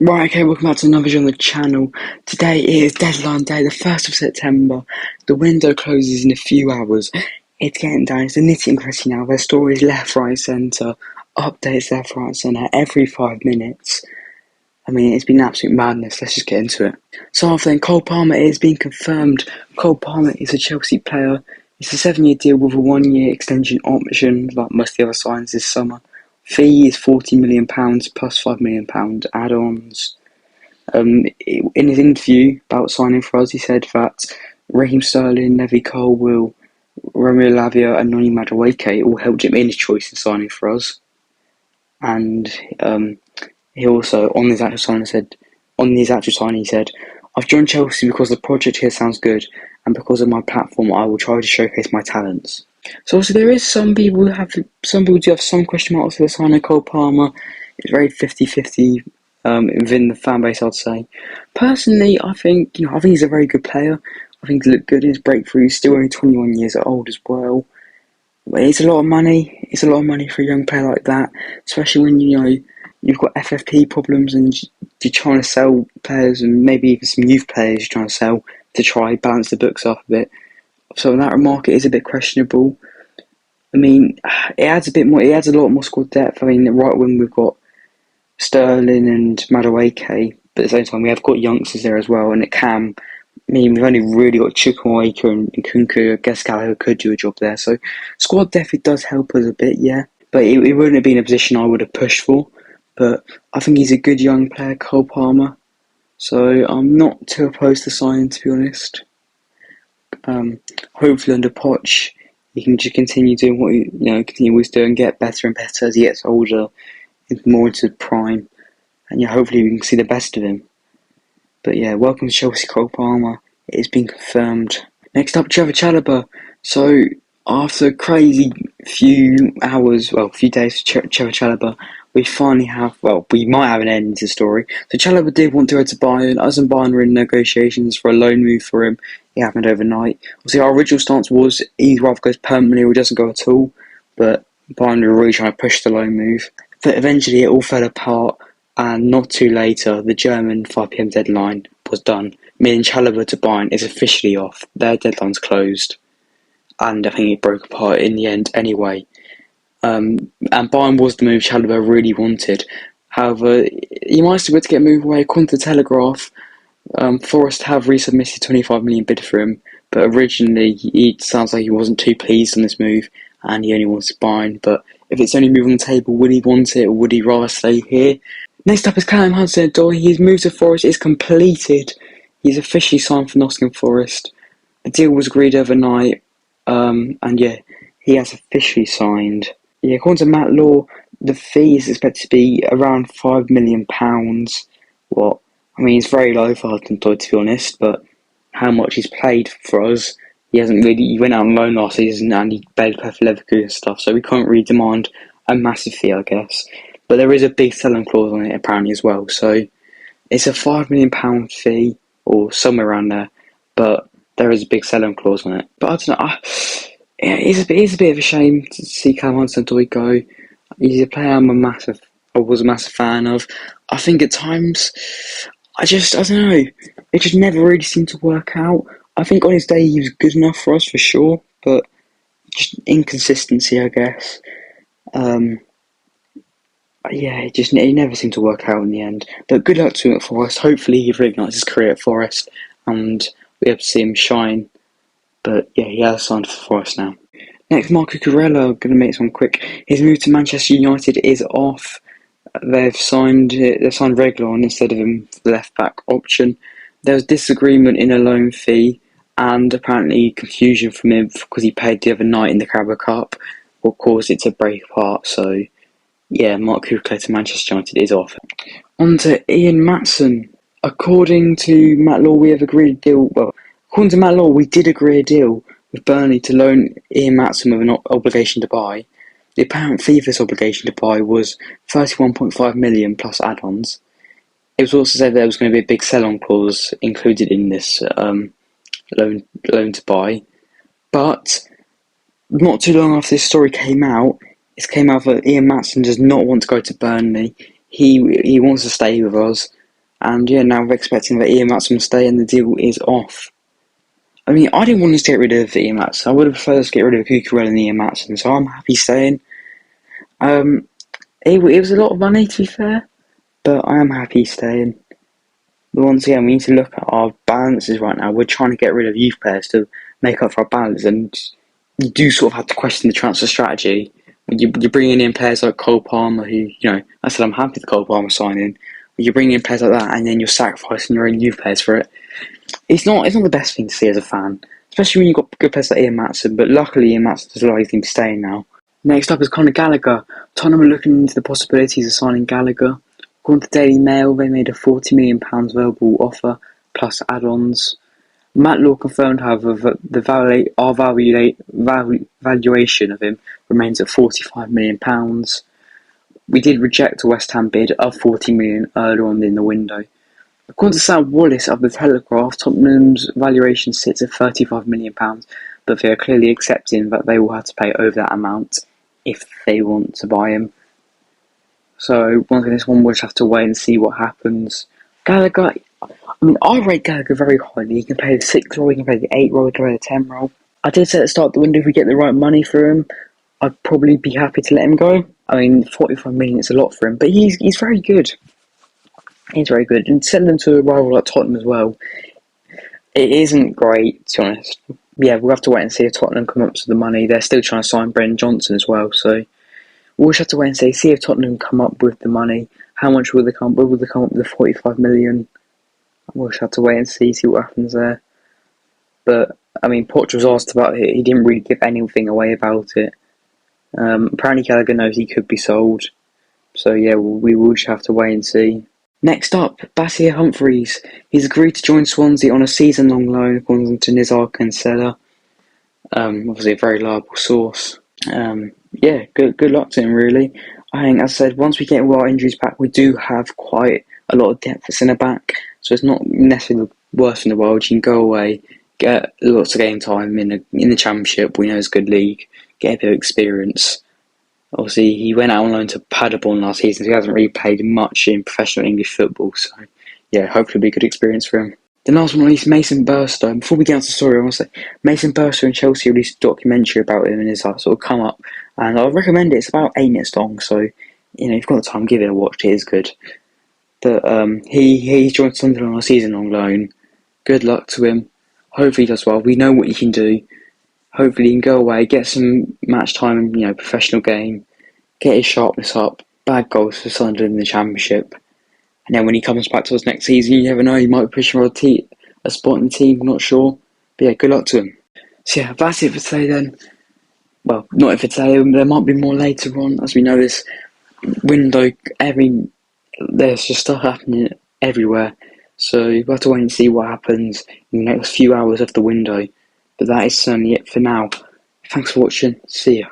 Right, okay, welcome back to another video on the channel. Today is deadline day, the 1st of September. The window closes in a few hours. It's getting down, it's the nitty and gritty now. There's stories left, right, centre, updates left, right, centre, every 5 minutes. I mean, it's been absolute madness. Let's just get into it. So after then, Cole Palmer is being confirmed. Cole Palmer is a Chelsea player. It's a 7-year deal with a 1-year extension option, like most of the other signs this summer. Fee is £40 million plus £5 million add-ons. In his interview about signing for us, he said that Raheem Sterling, Levi Colwill, Romeo Lavia and Noni Madueke all helped him in his choice in signing for us. And he also, on his actual signing, he said, "I've joined Chelsea because the project here sounds good, and because of my platform, I will try to showcase my talents." So also there is some people do have some question marks for the signing of Cole Palmer. It's very 50-50 within the fan base, I'd say. Personally, I think he's a very good player. I think he looked good in his breakthrough. He's still only 21 years old as well. But it's a lot of money. It's a lot of money for a young player like that, especially when you've got FFP problems and you're trying to sell players, and maybe even some youth players you're trying to sell to try balance the books up a bit. So in that remark, it is a bit questionable. I mean, it adds a bit more. It adds a lot more squad depth. I mean, right when we've got Sterling and Madueke, but at the same time we have got youngsters there as well, and it can. I mean, we've only really got Chukwuemeka and Nkunku. I guess Gallagher could do a job there. So squad depth, it does help us a bit, yeah. But it wouldn't have been a position I would have pushed for. But I think he's a good young player, Cole Palmer. So I'm not too opposed to signing, to be honest. Hopefully under Poch, he can just continue doing what continue what he's doing, get better and better as he gets older, more into prime, and hopefully we can see the best of him. But yeah, welcome to Chelsea, Cole Palmer. It has been confirmed. Next up, Trevoh Chalobah. So after a crazy few days for Trevoh Chalobah, we might have an end to the story. So Chalobah did want to go to Bayern. Us and Bayern were in negotiations for a loan move for him. It happened overnight. Obviously, our original stance was he either goes permanently or doesn't go at all. But Bayern were really trying to push the loan move. But eventually it all fell apart, and not too later, the German 5 PM deadline was done. Meaning Chalobah to Bayern is officially off. Their deadline's closed. And I think it broke apart in the end anyway. And Bayern was the move Chalobah really wanted. However, he might still be able to get a move away. According to the Telegraph, Forest have resubmitted 25 million bid for him, but originally it sounds like he wasn't too pleased on this move, and he only wants Bayern. But if it's only move on the table, would he want it, or would he rather stay here? Next up is Callum Hudson-Odoi. His move to Forest is completed. He's officially signed for Nottingham Forest. The deal was agreed overnight, and yeah, he has officially signed. Yeah, according to Matt Law, the fee is expected to be around £5 million. What? I mean, it's very low for Hudson-Odoi, to be honest, but how much he's played for us, he went out on loan last season and he barely played for Leverkusen and stuff, so we can't really demand a massive fee, I guess. But there is a big sell-on clause on it, apparently, as well, so it's a £5 million fee, or somewhere around there, but there is a big sell-on clause on it. But I don't know, it's a bit of a shame to see Callum Hudson-Odoi go. He's a player I was a massive fan of. I think at times, I don't know, it just never really seemed to work out. I think on his day he was good enough for us for sure, but just inconsistency, I guess. Yeah, it never seemed to work out in the end. But good luck to him at Forest. Hopefully he reignites his career at Forest and we have to see him shine. But yeah, he has signed for Forest now. Next, Marc Cucurella, I'm going to make this one quick. His move to Manchester United is off. They've signed Reguilón instead of him for the left back option. There was disagreement in a loan fee and apparently confusion from him because he paid the other night in the Carabao Cup, what caused it to break apart. So yeah, Marc Cucurella to Manchester United is off. On to Ian Maatsen. According to Matt Law, we have agreed a deal. Well, according to Matt Law, we did agree a deal with Burnley to loan Ian Maatsen with an obligation to buy. The apparent fee for this obligation to buy was 31.5 million plus add-ons. It was also said there was going to be a big sell-on clause included in this loan to buy. But not too long after this story came out, it came out that Ian Maatsen does not want to go to Burnley. He wants to stay with us, And yeah, now we're expecting that Ian Maatsen will stay and the deal is off. I mean, I didn't want us to get rid of Ian Maatsen. I would have preferred us to get rid of Cucurella and Ian Maatsen, so I'm happy staying. It was a lot of money, to be fair, but I am happy staying. But once again, we need to look at our balances right now. We're trying to get rid of youth players to make up for our balance, and you do sort of have to question the transfer strategy. You're bringing in players like Cole Palmer, who, I said I'm happy with Cole Palmer signing. You're bringing in players like that, and then you're sacrificing your own youth players for it. It's not the best thing to see as a fan, especially when you've got good players like Ian Maatsen, but luckily Ian Maatsen has allowed him to stay now. Next up is Gallagher. Tottenham are looking into the possibilities of signing Gallagher. According to Daily Mail, they made a £40 million verbal offer, plus add-ons. Matt Law confirmed, however, that our valuation of him remains at £45 million. We did reject a West Ham bid of £40 million earlier on in the window. According to Sam Wallace of The Telegraph, Tottenham's valuation sits at £35 million, but they are clearly accepting that they will have to pay over that amount if they want to buy him. So, once again, this one we'll just have to wait and see what happens. Gallagher, I rate Gallagher very highly. He can play the 6 role, he can play the 8 role, he can play the 10 role. I did say at the start of the window, if we get the right money for him, I'd probably be happy to let him go. 45 million is a lot for him, but he's very good. He's very good. And send him to a rival like Tottenham as well. It isn't great, to be honest. Yeah, we'll have to wait and see if Tottenham come up to the money. They're still trying to sign Brendan Johnson as well, so we'll just have to wait and see if Tottenham come up with the money. How much will they come up with? Will they come up with the 45 million? We'll just have to wait and see what happens there. But, Poch was asked about it. He didn't really give anything away about it. Apparently Gallagher knows he could be sold. So yeah, we will just have to wait and see. Next up, Basir Humphreys. He's agreed to join Swansea on a season-long loan, according to Nizar Kinsella. Obviously a very reliable source. Good luck to him, really. I think, as I said, once we get all our injuries back, we do have quite a lot of depth at centre-back, so it's not necessarily the worst in the world. You can go away, get lots of game time in the Championship. We know it's a good league, get a bit of experience. Obviously, he went out on loan to Paderborn last season, so he hasn't really played much in professional English football. So, yeah, hopefully it'll be a good experience for him. Then last but not least, Mason Burstow. Before we get on to the story, I want to say Mason Burstow and Chelsea released a documentary about him and his sort of come up. And I recommend it. It's about 8 minutes long, so if you've got the time, give it a watch. It is good. But he joined Sunderland on a season-long loan. Good luck to him. Hopefully he does well. We know what he can do. Hopefully he can go away, get some match time, professional game, get his sharpness up, bag goals for Sunderland in the Championship. And then when he comes back to us next season, you never know, he might be pushing for a spot in the team, I'm not sure. But yeah, good luck to him. So yeah, that's it for today then. Well, not for today, there might be more later on. As we know, this window, there's just stuff happening everywhere. So we'll have to wait and see what happens in the next few hours of the window. But that is certainly it for now. Thanks for watching. See ya.